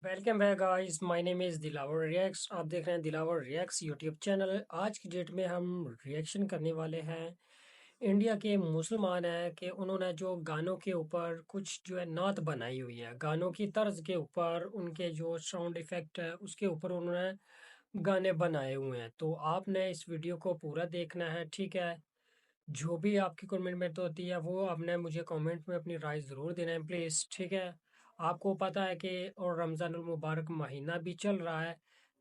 Welcome back guys, my name is Dilawar reacts. आप देख रहे हैं दिलावर रिएक्ट्स यूट्यूब चैनल। आज की डेट में हम रिएक्शन करने वाले हैं इंडिया के मुसलमान हैं कि उन्होंने जो गानों के ऊपर कुछ जो है नात बनाई हुई है, गानों की तर्ज के ऊपर उनके जो साउंड इफ़ेक्ट है उसके ऊपर उन्होंने गाने बनाए हुए हैं। तो आपने इस वीडियो को पूरा देखना है, ठीक है। जो भी आपकी कमेंट में तो होती है वो आपने मुझे कमेंट में अपनी राय ज़रूर देना है प्लीज़, ठीक है। आपको पता है कि और रमज़ानुल मुबारक महीना भी चल रहा है,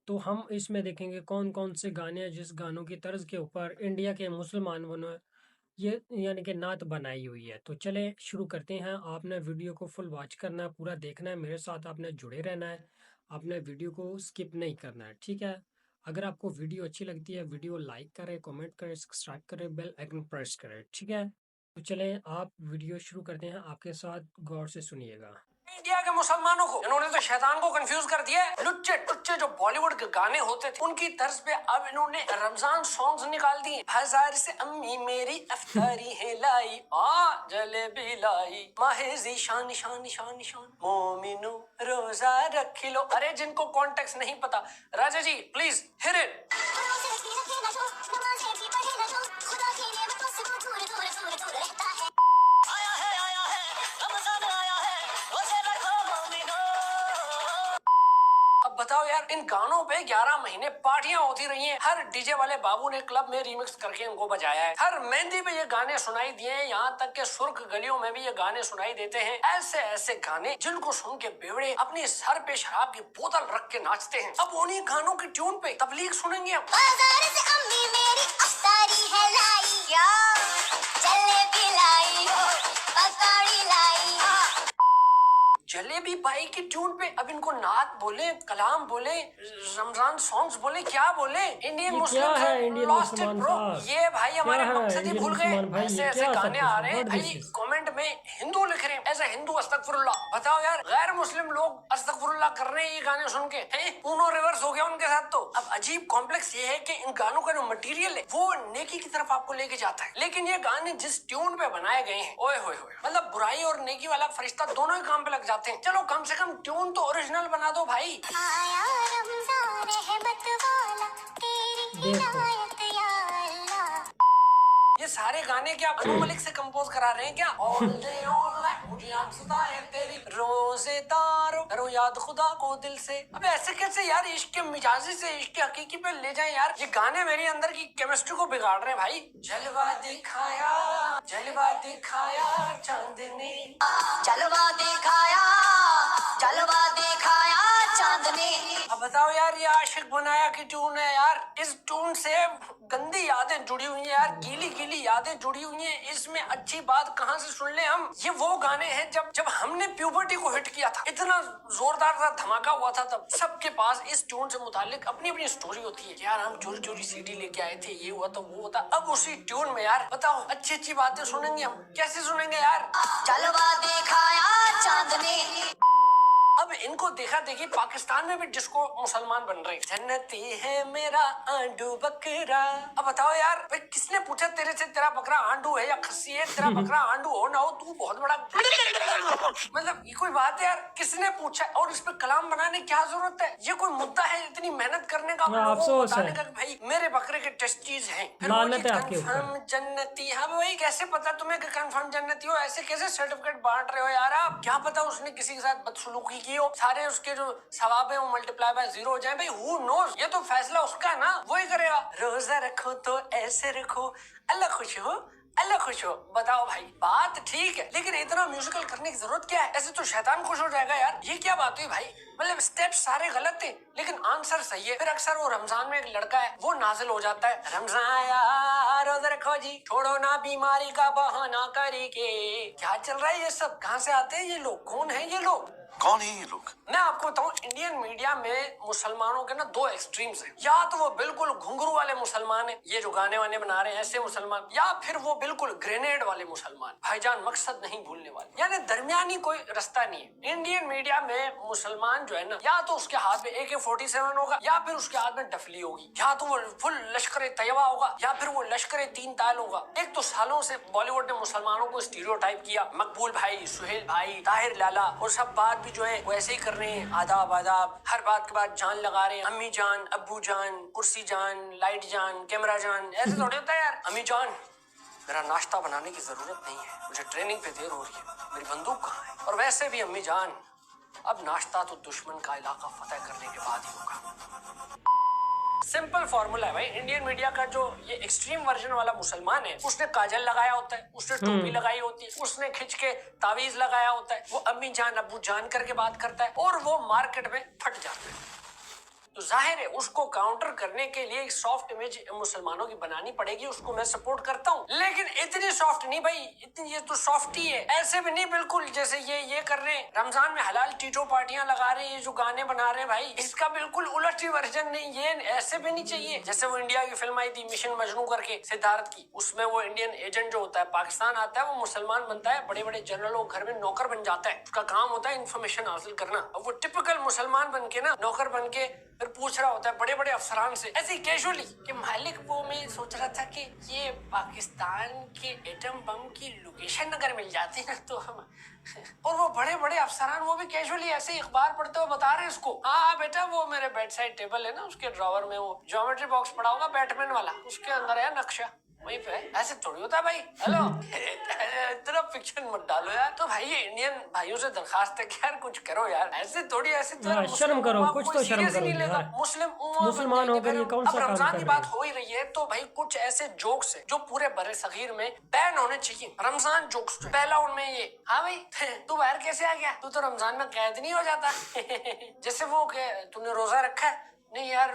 तो हम इसमें देखेंगे कौन कौन से गाने हैं जिस गानों की तर्ज के ऊपर इंडिया के मुसलमानों ने ये यानी कि नात बनाई हुई है। तो चले शुरू करते हैं। आपने वीडियो को फुल वॉच करना है, पूरा देखना है, मेरे साथ आपने जुड़े रहना है, आपने वीडियो को स्किप नहीं करना है, ठीक है। अगर आपको वीडियो अच्छी लगती है, वीडियो लाइक करें, कमेंट करें, सब्सक्राइब करें, बेल आइकन प्रेस करें, ठीक है। तो चलें आप वीडियो शुरू करते हैं, आपके साथ गौर से सुनिएगा। इंडिया के मुसलमानों को इन्होंने तो शैतान को कंफ्यूज कर दिया है। लुच्चे टुच्चे जो बॉलीवुड के गाने होते थे उनकी तर्ज पे अब इन्होंने रमजान सॉन्ग्स निकाल दिए। हजार से अम्मी मेरी अफ्तारी है लाई, जलेबी लाई, माहे जीशान शान शान शान, मोमिनो रोजा रख लो। अरे जिनको कॉन्टेक्स्ट नहीं पता, राजा जी प्लीज हिट इट। अब बताओ यार, इन गानों पे 11 महीने पार्टियां होती रही हैं। हर डीजे वाले बाबू ने क्लब में रीमिक्स करके इनको बजाया है। हर मेहंदी पे ये गाने सुनाई दिए हैं, यहाँ तक के सुर्ख गलियों में भी ये गाने सुनाई देते हैं। ऐसे ऐसे गाने जिनको सुन के बेवड़े अपने सर पे शराब की बोतल रख के नाचते हैं। अब उन्हीं गानों की ट्यून पे तबलीग सुनेंगे हम। जलेबी बाई की ट्यून पे अब इनको नात बोले, कलाम बोले, रमजान सॉन्ग्स बोले, क्या बोले। इंडियन ये क्या मुस्लिम है इंडियन लॉस्ट इट मुसलमान ब्रो। साहब? ये भाई क्या हमारे है मकसद ही इंडियन भूल गए। मुसलमान भाई? ऐसे ये ऐसे क्या सब गाने कुछ आ है? रहे हैं व्हाट दिस भाई, इज? कमेंट में हिंदू लिख रहे हैं एज ए हिंदू अस्तगफुरुल्लाह। बताओ यार, गैर मुस्लिम लोग अस्तगफुरुल्लाह कर रहे हैं ये गाने सुन के। पूनो रिवर्स हो गया उनके साथ। तो अब अजीब कॉम्प्लेक्स ये है कि इन गानों का जो मटेरियल है वो नेकी की तरफ आपको लेके जाता है, लेकिन ये गाने जिस ट्यून पे बनाए गए हैं, ओए होए होए, मतलब बुराई और नेकी वाला फरिश्ता दोनों ही काम पे लग जाते हैं। चलो कम से कम ट्यून तो ओरिजिनल बना दो भाई। देखो ये सारे गाने क्या अनु मलिक से कंपोज करा रहे हैं क्या? मुझे आप सताए तेरी रोजेदारों, करो याद खुदा को दिल से। अब ऐसे कैसे यार इश्क के मिजाजी से इश्क के हकीकी पे ले जाएं यार। ये गाने मेरी अंदर की केमिस्ट्री को बिगाड़ रहे हैं भाई। जलवा दिखाया चांदनी, जलवा दिखाया चांदनी। अब बताओ यार, ये आशिक बनाया की ट्यून है यार। इस ट्यून से गंदी यादें जुड़ी हुई हैं यार, गीली गीली यादें जुड़ी हुई हैं। इसमें अच्छी बात कहाँ से सुन ले हम? ये वो गाने हैं जब जब हमने प्यूबर्टी को हिट किया था, इतना जोरदार सा धमाका हुआ था, तब सबके पास इस ट्यून से मुतालिक अपनी अपनी स्टोरी होती है। यार हम चोरी चोरी सीडी लेके आए थे, ये हुआ तो वो होता। अब उसी ट्यून में यार बताओ अच्छी अच्छी बातें सुनेंगे हम, कैसे सुनेंगे यार? जलवा दिखाया चांदनी। अब इनको देखा देखी पाकिस्तान में भी डिस्को मुसलमान बन रहे। जन्नती है मेरा आंडू बकरा। अब बताओ यार, भाई किसने पूछा तेरे से तेरा बकरा आंडू है या खस्सी है? तेरा बकरा आंडू हो ना हो, तू बहुत बड़ा मतलब ये कोई बात है यार? किसने पूछा? और इस पे कलाम बनाने क्या जरूरत है? ये कोई मुद्दा है इतनी मेहनत करने का, लोगों को अफसोस बताने है, का भाई मेरे बकरे के टेस्टीज हैं। फिर लानत है आपके ऊपर। कंफर्म जन्नती। हाँ भाई, कैसे पता तुम्हें कि कंफर्म जन्नती हो? ऐसे कैसे सर्टिफिकेट बांट रहे हो यार आप? क्या पता उसने किसी के साथ बदसलूकी की हो, सारे उसके जो सवाब है वो मल्टीप्लाई बाय 0 हो जाए। भाई हु नोज, ये तो फैसला उसका है ना, वही करेगा। रोजा रखो तो ऐसे रखो, अल्लाह खुश हो, अल्लाह खुश हो। बताओ भाई, बात ठीक है, लेकिन इतना म्यूजिकल करने की जरूरत क्या है? ऐसे तो शैतान खुश हो जाएगा यार। ये क्या बात हुई भाई? मतलब स्टेप सारे गलत थे लेकिन आंसर सही है। फिर अक्सर वो रमजान में एक लड़का है वो नाजिल हो जाता है, रमजान आया रोजा रखो जी, छोड़ो ना बीमारी का बहाना करके। क्या चल रहा है ये सब? कहाँ से आते हैं ये लोग? कौन है ये लोग? कौन है ये लोग? मैं आपको बताऊं, इंडियन मीडिया में मुसलमानों के ना दो एक्सट्रीम्स हैं। या तो वो बिल्कुल घुंघरू वाले मुसलमान हैं, ये जो गाने वाने बना रहे हैं ऐसे मुसलमान, या फिर वो बिल्कुल ग्रेनेड वाले मुसलमान, भाईजान मकसद नहीं भूलने वाले। यानी दरमियानी कोई रास्ता नहीं है। इंडियन मीडिया में मुसलमान जो है ना, या तो उसके हाथ में AK-47 होगा, या फिर उसके हाथ में डफली होगी, या तो वो फुल लश्कर तैयबा होगा, या फिर वो लश्कर 3 ताल होगा। एक तो सालों से बॉलीवुड ने मुसलमानों को स्टीरियोटाइप किया, मकबूल भाई, सुहेल भाई, ताहिर लाला, और सब बात भी जो है वो ऐसे ही कर रहे हैं, आदाब आदाब, हर बात के बाद जान लगा रहे हैं, अम्मी जान, अब्बू जान, कुर्सी जान, लाइट जान, कैमरा जान। ऐसे थोड़ी होता है यार। अम्मी जान, मेरा नाश्ता बनाने की जरूरत नहीं है, मुझे ट्रेनिंग पे देर हो रही है, मेरी बंदूक कहाँ है? और वैसे भी अम्मी जान, अब नाश्ता तो दुश्मन का इलाका फतेह करने के बाद ही होगा। सिंपल फॉर्मूला है भाई। इंडियन मीडिया का जो ये एक्सट्रीम वर्जन वाला मुसलमान है, उसने काजल लगाया होता है, उसने टोपी लगाई होती है, उसने खिंच के तावीज लगाया होता है, वो अम्मी जान अब्बू जान करके बात करता है और वो मार्केट में फट जाता है। तो जाहिर है उसको काउंटर करने के लिए एक सॉफ्ट इमेज मुसलमानों की बनानी पड़ेगी, उसको मैं सपोर्ट करता हूँ, लेकिन इतनी सॉफ्ट नहीं भाई, इतनी ये तो सॉफ्ट ही है। ऐसे भी नहीं बिल्कुल जैसे ये कर रहे हैं, रमजान में हलाल टीटो पार्टियां लगा रहे हैं, ये जो गाने बना रहे हैं भाई, इसका बिल्कुल उलट ही वर्जन नहीं, ये ऐसे भी नहीं चाहिए। जैसे वो इंडिया की फिल्म आई थी मिशन मजनू करके सिद्धार्थ की, उसमें वो इंडियन एजेंट जो होता है पाकिस्तान आता है, वो मुसलमान बनता है, बड़े बड़े जनरलों के घर में नौकर बन जाता है, उसका काम होता है इन्फॉर्मेशन हासिल करना। अब वो टिपिकल मुसलमान बन के ना नौकर बन के फिर पूछ रहा होता है बड़े बड़े अफसरान से ऐसे कैजुअली कि मालिक वो मैं सोच रहा था कि ये पाकिस्तान के एटम बम की लोकेशन अगर मिल जाती ना तो हम और वो बड़े बड़े अफसरान वो भी कैजुअली ऐसे ही अखबार पढ़ते हुए बता रहे हैं उसको, हाँ बेटा वो मेरे बेड साइड टेबल है ना, उसके ड्रॉवर में वो ज्योमेट्री बॉक्स पड़ा होगा बैटमैन वाला, उसके अंदर है नक्शा, वहीं पे। ऐसे थोड़ी होता भाई। हेलो इतना फिक्शन मत डालो यार। तो भाई ये इंडियन भाइयों से दरखास्त है कि यार कुछ करो यार, ऐसे थोड़ी ऐसे तो शर्म करो, कुछ तो शर्म करो यार। मुस्लिम मुसलमान होकर ये कौन सा अब काम रमजान कर की रहे बात हैं? हो ही रही है तो भाई कुछ ऐसे जोक्स है जो पूरे बड़े सगीर में बैन होने चाहिए। रमजान जोक्स जो पहला उनमें ये, हाँ भाई तू बाहर कैसे आ गया, तू तो रमजान में कैद नहीं हो जाता जैसे वो तूने रोजा रखा है, नहीं यार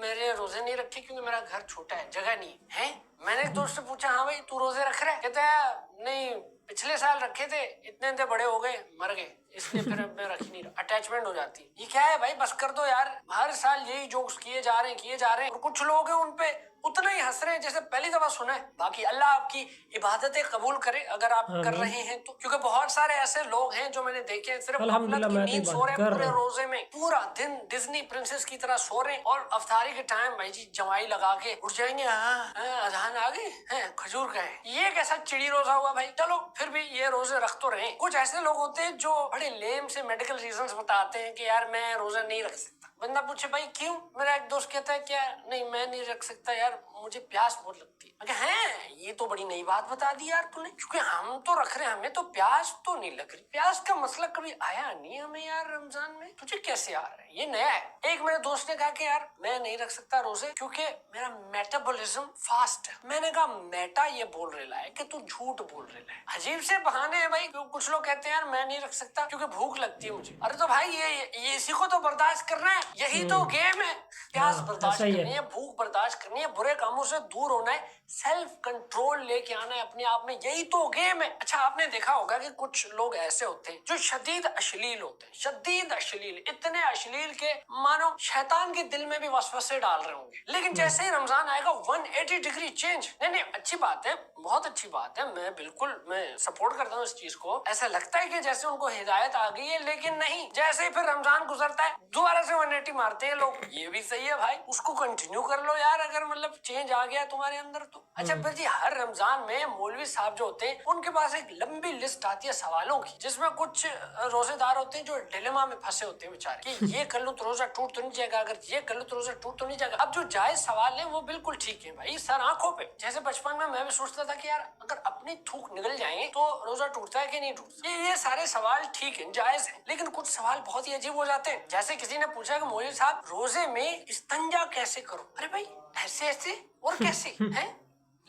मेरे रोजे नहीं रखे क्योंकि मेरा घर छोटा है, जगह नहीं है। मैंने एक दोस्त से पूछा, हाँ भाई तू रोजे रख रहा है, कहता है नहीं पिछले साल रखे थे, इतने बड़े हो गए मर गए, इसलिए फिर अब मैं रख ही नहीं रहा। अटैचमेंट हो जाती है। ये क्या है भाई, बस कर दो यार, हर साल यही जोक्स किए जा रहे हैं और कुछ लोग हैं उन पे उतना ही हंस रहे हैं जैसे पहली दफा सुना है। बाकी अल्लाह आपकी इबादतें कबूल करे अगर आप कर आमीन। रहे हैं तो, क्योंकि बहुत सारे ऐसे लोग हैं जो मैंने देखे हैं सिर्फ अल्हम्दुलिल्लाह गफलत की मैं तो नींद सो इबादत रहे हैं कर पूरे रहा हूँ। रोजे में, पूरा दिन डिज्नी प्रिंसेस की तरह सो रहे हैं और अफ्तारी के टाइम भाई जी जमाई लगा के उठ जाएंगे, अजान आ गई है खजूर का है। ये कैसा चिड़ी रोजा हुआ भाई। चलो फिर भी ये रोजे रख तो रहे। कुछ ऐसे लोग होते हैं जो बड़े लेम से मेडिकल रीजंस बताते हैं कि यार मैं रोजा नहीं रख सकता। बंदा पूछे भाई क्यों, मेरा एक दोस्त कहता है क्या नहीं मैं नहीं रख सकता यार, मुझे प्यास बहुत लगती है। हैं ये तो बड़ी नई बात बता दी यार तूने, क्योंकि हम तो रख रहे हैं, हमें तो प्यास तो नहीं लग रही। प्यास का मसला कभी आया नहीं हमें यार रमजान में, तुझे कैसे आ रहा है, ये नया है। एक मेरे दोस्त ने कहा कि यार मैं नहीं रख सकता रोजे क्योंकि मेरा मेटाबॉलिज्म फास्ट है। मैंने कहा मेटा ये बोल रहा है कि तू झूठ बोल रहा है। अजीब से बहाने हैं भाई। कुछ लोग कहते हैं यार मैं नहीं रख सकता क्योंकि भूख लगती है मुझे। अरे तो भाई ये इसी को तो बर्दाश्त करना है, यही तो गेम है। प्यास हाँ, बर्दाश्त ऐसा ही करनी है, भूख बर्दाश्त करनी है, बुरे कामों से दूर होना है, सेल्फ कंट्रोल लेके आना है अपने आप में, यही तो गेम है। अच्छा आपने देखा होगा कि कुछ लोग ऐसे होते हैं जो शदीद अश्लील होते हैं, शदीद अश्लील, इतने अश्लील के मानो शैतान के दिल में भी वसवसे डाल रहे होंगे। लेकिन जैसे ही रमजान आएगा 180 डिग्री चेंज। नहीं अच्छी बात है, बहुत अच्छी बात है, मैं सपोर्ट करता हूँ इस चीज को। ऐसा लगता है कि जैसे उनको हिदायत आ गई है, लेकिन नहीं, जैसे ही फिर रमजान गुजरता है दोबारा से 180 मारते हैं लोग। ये भी सही है भाई, उसको कंटिन्यू कर लो यार अगर मतलब चेंज आ गया तुम्हारे अंदर तो। अच्छा फिर जी हर रमजान में मौलवी साहब जो होते हैं उनके पास एक लंबी लिस्ट आती है सवालों की, जिसमें कुछ रोजेदार होते हैं जो डिलेमा में फंसे होते हैं बेचारे कि ये कर लूं तो रोजा टूट तो नहीं जाएगा, अगर ये कर लूं तो रोजा टूट तो नहीं जाएगा। अब जो जायज सवाल है वो बिल्कुल ठीक है भाई, सर आंखों पे। जैसे बचपन में मैं भी सोचता था कि यार अगर अपनी थूक निकल जाए तो रोजा टूटता है कि नहीं टूटता। ये सारे सवाल ठीक है, जायज है, लेकिन कुछ सवाल बहुत ही अजीब हो जाते हैं। जैसे किसी ने पूछा कि मौलवी साहब रोजे में इस्तंजा कैसे करो। अरे भाई ऐसे और कैसे है,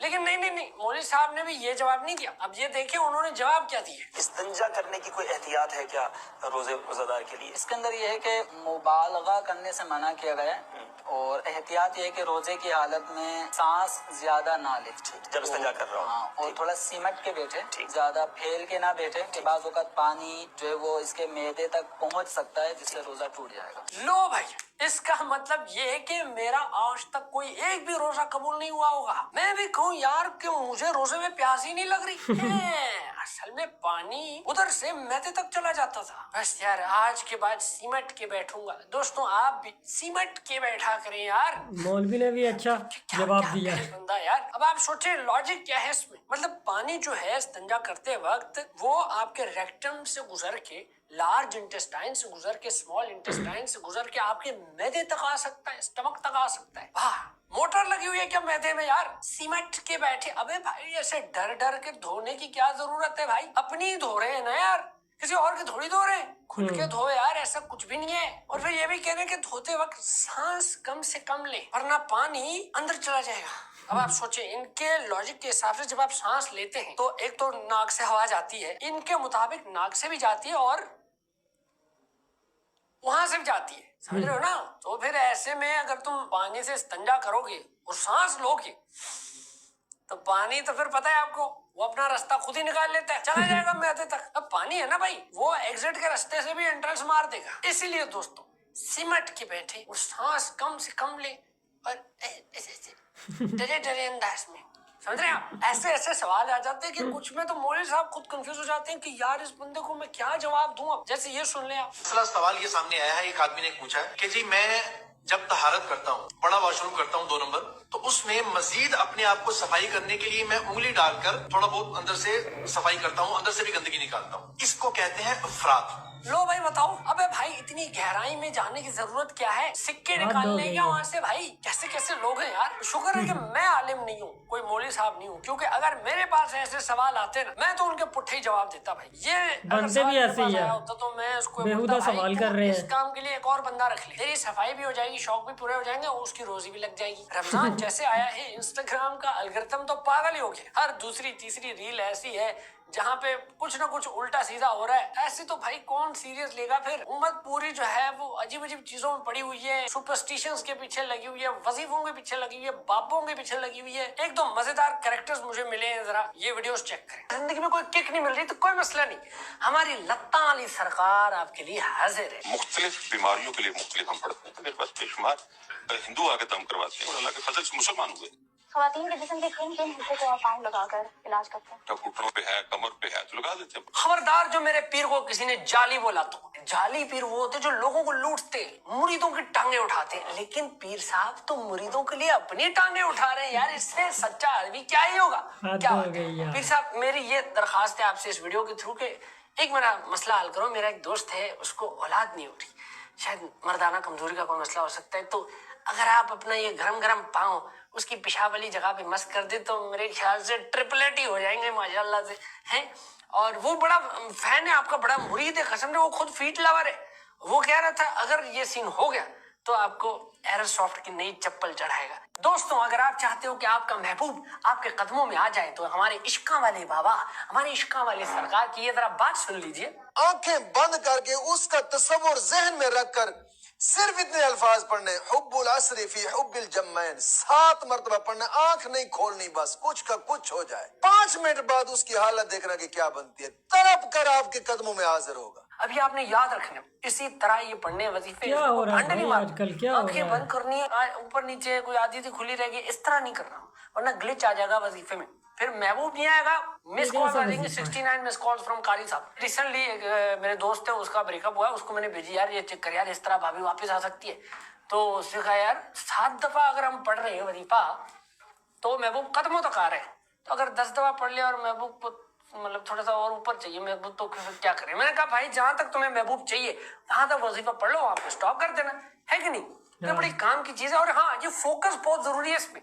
लेकिन नहीं मौलवी साहब ने भी ये जवाब नहीं दिया। अब ये देखिए उन्होंने जवाब क्या दिया। इस्तंजा करने की कोई एहतियात है क्या रोजेदार के लिए? इसके अंदर ये है कि मुबालगा करने से मना किया गया है और एहतियात ये है कि रोजे की हालत में सांस ज्यादा ना ले जब इस्तंजा कर रहा हूँ। हाँ, और थोड़ा सिमट के बैठे, ज्यादा फैल के ना बैठे कि बाज़ औक़ात पानी जो है वो इसके मैदे तक पहुंच सकता है जिससे रोजा टूट जाएगा। लो भाई इसका मतलब ये है कि मेरा आज तक कोई एक भी रोजा कबूल नहीं हुआ होगा। मैं भी कहूँ यार कि मुझे रोजे में प्यास ही नहीं लग रही है। असल में पानी उधर से मैदे तक चला जाता था। बस यार आज के बाद सिमट के बैठूंगा। दोस्तों आप भी सिमट के बैठा करें यार। मौलवी ने भी अच्छा जवाब दिया। करे बंदा यार। अब आप सोचे लॉजिक क्या है इसमें। मतलब पानी जो है इस्तिंजा करते वक्त वो आपके रेक्टम से गुजर के, लार्ज इंटेस्टाइन से गुजर के, स्मॉल इंटेस्टाइन से गुजर के आपके मैदे तक आ सकता है, स्टमक तक आ सकता है। वाह, मोटर लगी हुई है क्या मैदे में यार? सिमट के बैठे। अबे भाई ऐसे डर डर के धोने की क्या जरूरत है भाई? अपनी ही धो रहे हैं ना यार, किसी और की थोड़ी धो रहे हैं। खुद के धो यार, ऐसा कुछ भी नहीं है। और फिर ये भी कह रहे हैं कि धोते वक्त सांस कम से कम ले, वरना पानी अंदर चला जाएगा। अब आप सोचें इनके लॉजिक के हिसाब से जब आप सांस लेते हैं तो एक तो नाक से हवा जाती है, इनके मुताबिक नाक से भी जाती है और वहां से भी जाती है, समझ रहे हो ना? तो फिर ऐसे में अगर तुम पानी से इस्तिंजा करोगे और सांस लोगे तो पानी तो फिर पता है आपको वो अपना रास्ता खुद ही निकाल लेता है, चला जाएगा मैदे तक। अब पानी है ना भाई, वो एग्जिट के रास्ते से भी एंट्रेंस मार देगा। इसीलिए दोस्तों सिमट के बैठे और सांस कम से कम ले और डरे डरे अंदाज में, समझ रहे हैं आप? ऐसे ऐसे सवाल आ जाते हैं कि कुछ में तो मौलवी साहब खुद कंफ्यूज हो जाते हैं कि यार इस बंदे को मैं क्या जवाब दूं। अब जैसे ये सुन ले आप। दूसरा सवाल ये सामने आया है, एक आदमी ने पूछा है कि जी मैं जब तहारत करता हूँ, बड़ा वॉशरूम करता हूँ 2 नंबर, तो उसमें मजीद अपने आप को सफाई करने के लिए मैं उंगली डालकर थोड़ा बहुत अंदर से सफाई करता हूँ, अंदर से भी गंदगी निकालता हूँ। इसको कहते हैं अफराद। लो भाई बताओ। अबे भाई इतनी गहराई में जाने की जरूरत क्या है? सिक्के निकालने क्या वहां से भाई? कैसे कैसे लोग हैं यार। शुक्र है कि मैं आलिम नहीं हूँ, कोई मौलवी साहब नहीं हूँ, क्योंकि अगर मेरे पास ऐसे सवाल आते ना मैं तो उनके पुट्ठे ही जवाब देता भाई। ये बनते भी ऐसे ही है, होता तो मैं उसको बेहुदा सवाल कर रहे हैं। इस काम के लिए एक और बंदा रख ले, तेरी सफाई भी हो जाएगी, शौक भी पूरे हो जाएंगे और उसकी रोजी भी लग जाएगी। रमजान जैसे आया है, इंस्टाग्राम का एल्गोरिथम तो पागल ही हो गया। हर दूसरी तीसरी रील ऐसी है जहाँ पे कुछ ना कुछ उल्टा सीधा हो रहा है। ऐसे तो भाई कौन सीरियस लेगा? फिर उम्मत पूरी जो है वो अजीब अजीब चीजों में पड़ी हुई है, सुपरस्टिशंस के पीछे लगी हुई है, वजीफों के पीछे लगी हुई है, बापों के पीछे लगी हुई है। एक दो मजेदार कैरेक्टर्स मुझे मिले हैं, जरा ये वीडियोस चेक करें। जिंदगी में कोई किक नहीं मिल रही तो कोई मसला नहीं, हमारी लत्ता वाली सरकार आपके लिए हाजिर है। मुख्तलिफ बीमारियों के लिए मुख्तलिफ हम पढ़ते हैं। मेरे पास बेशुमार हिंदू आके दम करवाते हैं और अल्लाह के फजल से मुसलमान हुए। ख़वातीन के जिस्म के किन किन हिस्से को आप पाँव लगाकर इलाज करते हैं? घुटनों पे है, कमर पे है तो लगा देते हैं। खबरदार जो मेरे पीर को किसी ने जाली बोला तो। जाली पीर वो होते जो लोगों को लूटते, मुरीदों की टांगे उठाते। लेकिन पीर साहब तो मुरीदों के लिए अपनी टांगे उठा रहे हैं यार। इससे सच्चा आदमी क्या ही होगा? क्या बात है? पीर साहब मेरी ये दरखास्त है आपसे इस वीडियो के थ्रू के एक मेरा मसला हल करो। मेरा एक दोस्त है, उसको औलाद नहीं हो रही, शायद मर्दाना कमजोरी का कोई मसला हो सकता है। तो अगर आप अपना ये गरम गरम पाँव उसकी पेशाब वाली जगह पे मस कर दे तो मेरे ख्याल से ट्रिपलेट ही हो जाएंगे माशाल्लाह से, हैं। और वो बड़ा फैन है आपका, बड़ा मुरीद है, कसम से वो खुद फीट लवर है। वो कह रहा था अगर ये सीन हो गया तो आपको एयरसॉफ्ट की नई चप्पल चढ़ाएगा। दोस्तों अगर आप चाहते हो कि आपका महबूब आपके कदमों में आ जाए तो हमारे इश्का वाले बाबा, हमारे इश्का वाले सरकार की ये जरा बात सुन लीजिए। आंखें बंद करके उसका तस्वुर जहन में रखकर सिर्फ इतने अल्फाज पढ़ने, हुब्बुल अस्री फी हुब्बिल जम्मैन, 7 मरतबा पढ़ना, आंख नहीं खोलनी, बस कुछ का कुछ हो जाए। 5 मिनट बाद उसकी हालत देखना कि क्या बनती है, तड़प कर आपके कदमों में हाजिर होगा। अभी आपने याद रखना, इसी तरह ये पढ़ने वजीफे क्या हो रहा है भाई आजकल? क्या हो रहा है? आंखें बंद करनी है, ऊपर नीचे कोई आधी थी खुली रहेगी, इस तरह नहीं करना वरना ग्लिच आ जाएगा वजीफे में। फिर महबूब नहीं आएगा, मिस कॉल आ जाएंगे 69 मिस कॉल्स फ्रॉम कारी साहब। रिसेंटली मेरे दोस्त है, उसका ब्रेकअप हुआ, उसको मैंने भेजी यार ये चेक कर यार, इस तरह भाभी वापस आ सकती है। तो उसने कहा यार 7 दफा अगर हम पढ़ रहे हैं वजीफा तो महबूब कदमों तक आ रहे हैं, तो अगर 10 दफा पढ़ लिया और महबूब को मतलब थोड़ा सा और ऊपर चाहिए महबूब तो क्या करें? मैंने कहा भाई जहां तक तुम्हें महबूब चाहिए वहां तक वजीफा पढ़ लो, आप स्टॉप कर देना, है कि नहीं? ये बड़ी काम की चीज है। और हाँ, ये फोकस बहुत जरूरी है, इसमें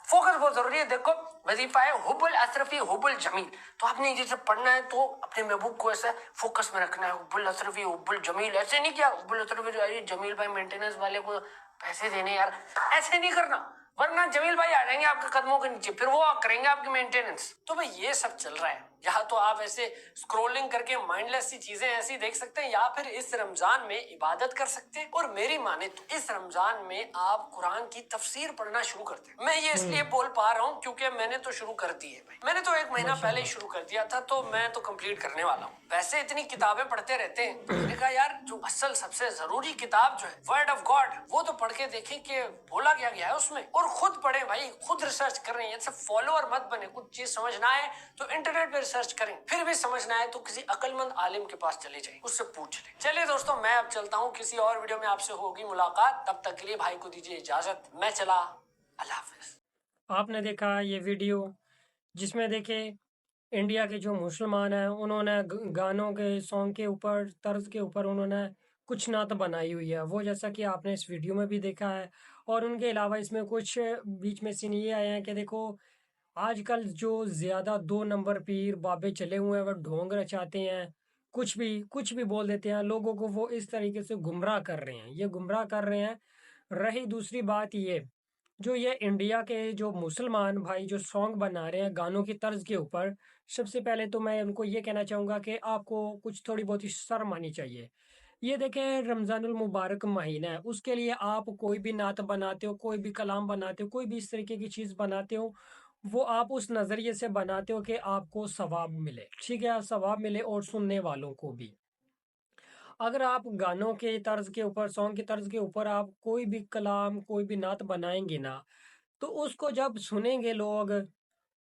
फोकस बहुत जरूरी है। देखो वजीफा है हुब्बुल असरफी हुब्बुल जमील, तो आपने जैसे पढ़ना है तो अपने महबूब को ऐसा फोकस में रखना है, हुब्बुल असरफी हुब्बुल जमील। ऐसे नहीं किया हुब्बुल असरफी जमील भाई मेंटेनेंस वाले को पैसे देने यार, ऐसे नहीं करना, वरना जमील भाई आ जाएंगे आपके कदमों के नीचे, फिर वो करेंगे आपकी मेंटेनेंस। तो भाई ये सब चल रहा है। या तो आप ऐसे स्क्रोलिंग करके माइंडलेस सी चीजें ऐसी देख सकते हैं, या फिर इस रमजान में इबादत कर सकते हैं। और मेरी माने तो इस रमजान में आप कुरान की तफसीर पढ़ना शुरू करते हैं। मैं ये इसलिए बोल पा रहा हूँ क्योंकि मैंने तो शुरू कर दी है भाई, मैंने तो 1 महीना पहले ही शुरू कर दिया था, तो मैं तो कंप्लीट करने वाला हूँ। वैसे इतनी किताबें पढ़ते रहते हैं, मैंने कहा यार जो असल सबसे जरूरी किताब जो है वर्ड ऑफ गॉड, वो तो पढ़ के देखें कि बोला क्या गया है उसमें, और खुद पढ़े भाई, खुद रिसर्च कर रहे हैं। फॉलोअर मत बने, कुछ चीज समझ ना आए तो इंटरनेट पे सर्च करें, फिर भी समझ ना आए तो किसी अक्लमंद आलिम के पास चले जाएं, उससे पूछ लें। चलिए दोस्तों, मैं अब चलता हूँ, किसी और वीडियो में आपसे होगी मुलाकात, तब तक के लिए भाई को दीजिए इजाजत, मैं चला, अल्लाह हाफिज। आपने देखा ये वीडियो जिसमें देखे इंडिया के जो मुसलमान हैं उन्होंने गानों के सॉन्ग के ऊपर तर्ज के ऊपर उन्होंने कुछ नात बनाई हुई है, वो जैसा कि आपने इस वीडियो में भी देखा है। और उनके अलावा इसमें कुछ बीच में सीन ये आए हैं कि देखो आजकल जो ज़्यादा 2 नंबर पीर बाबे चले हुए हैं वो ढोंग रचाते हैं, कुछ भी बोल देते हैं, लोगों को वो इस तरीके से गुमराह कर रहे हैं, ये गुमराह कर रहे हैं। रही दूसरी बात ये, जो ये इंडिया के जो मुसलमान भाई जो सॉन्ग बना रहे हैं गानों की तर्ज के ऊपर, सबसे पहले तो मैं उनको ये कहना चाहूँगा कि आपको कुछ थोड़ी बहुत ही शर्म आनी चाहिए। ये देखें रमज़ानुल मुबारक महीना है, उसके लिए आप कोई भी नात बनाते हो, कोई भी कलाम बनाते हो, कोई भी इस तरीके की चीज़ बनाते हो, वो आप उस नज़रिए से बनाते हो कि आपको सवाब मिले, ठीक है, सवाब मिले और सुनने वालों को भी। अगर आप गानों के तर्ज के ऊपर सॉन्ग के तर्ज के ऊपर आप कोई भी कलाम कोई भी नात बनाएंगे ना, तो उसको जब सुनेंगे लोग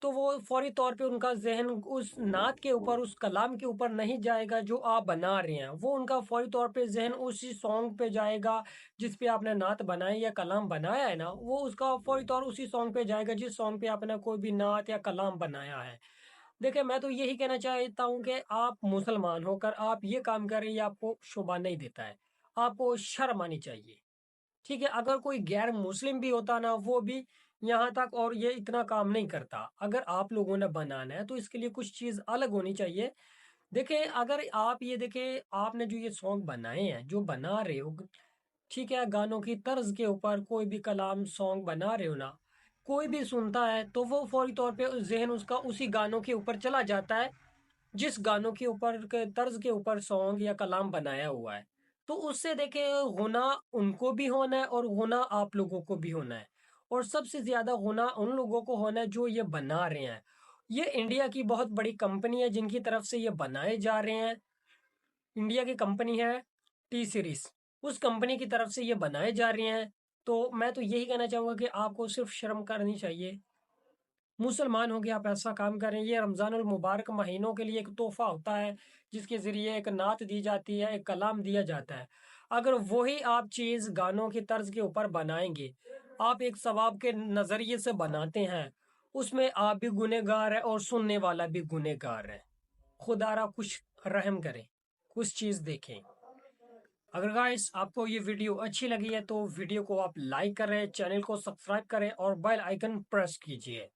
तो वो फौरी तौर पे उनका ज़हन उस नात के ऊपर उस कलाम के ऊपर नहीं जाएगा जो आप बना रहे हैं, वो उनका फौरी तौर पे ज़हन उसी सॉन्ग पे जाएगा जिस पे आपने नात बनाई या कलाम बनाया है ना, वो उसका फौरी तौर उसी सॉन्ग पे जाएगा जिस सॉन्ग पे आपने कोई भी नात या कलाम बनाया है। देखिए मैं तो यही कहना चाहता हूँ कि आप मुसलमान होकर आप ये काम कर रहे हैं, ये आपको शोभा नहीं देता है, आपको शर्म आनी चाहिए। ठीक है, अगर कोई गैर मुस्लिम भी होता ना वो भी यहाँ तक और ये इतना काम नहीं करता। अगर आप लोगों ने बनाना है तो इसके लिए कुछ चीज़ अलग होनी चाहिए। देखें अगर आप ये देखें आपने जो ये सॉन्ग बनाए हैं जो बना रहे हो, ठीक है, गानों की तर्ज के ऊपर कोई भी कलाम सॉन्ग बना रहे हो ना, कोई भी सुनता है तो वो फौरी तौर पे जहन उसका उसी गानों के ऊपर चला जाता है जिस गानों के ऊपर के तर्ज के ऊपर सॉन्ग या कलाम बनाया हुआ है। तो उससे देखे गुना उनको भी होना है और गुना आप लोगों को भी होना है, और सबसे ज्यादा गुना उन लोगों को होना है जो ये बना रहे हैं। ये इंडिया की बहुत बड़ी कंपनी है जिनकी तरफ से ये बनाए जा रहे हैं। इंडिया की कंपनी है टी सीरीज, उस कंपनी की तरफ से ये बनाए जा रहे हैं। तो मैं तो यही कहना चाहूंगा कि आपको सिर्फ शर्म करनी चाहिए। मुसलमान हो के आप ऐसा काम करें, ये रमज़ानुल मुबारक महीनों के लिए एक तोहफ़ा होता है जिसके ज़रिए एक नात दी जाती है, एक कलाम दिया जाता है। अगर वही आप चीज़ गानों की तर्ज के ऊपर बनाएंगे, आप एक सवाब के नज़रिए से बनाते हैं, उसमें आप भी गुनहगार हैं और सुनने वाला भी गुनहगार है। खुदारा कुछ रहम करें, कुछ चीज़ देखें। अगर गाइस आपको ये वीडियो अच्छी लगी है तो वीडियो को आप लाइक करें, चैनल को सब्सक्राइब करें और बेल आइकन प्रेस कीजिए।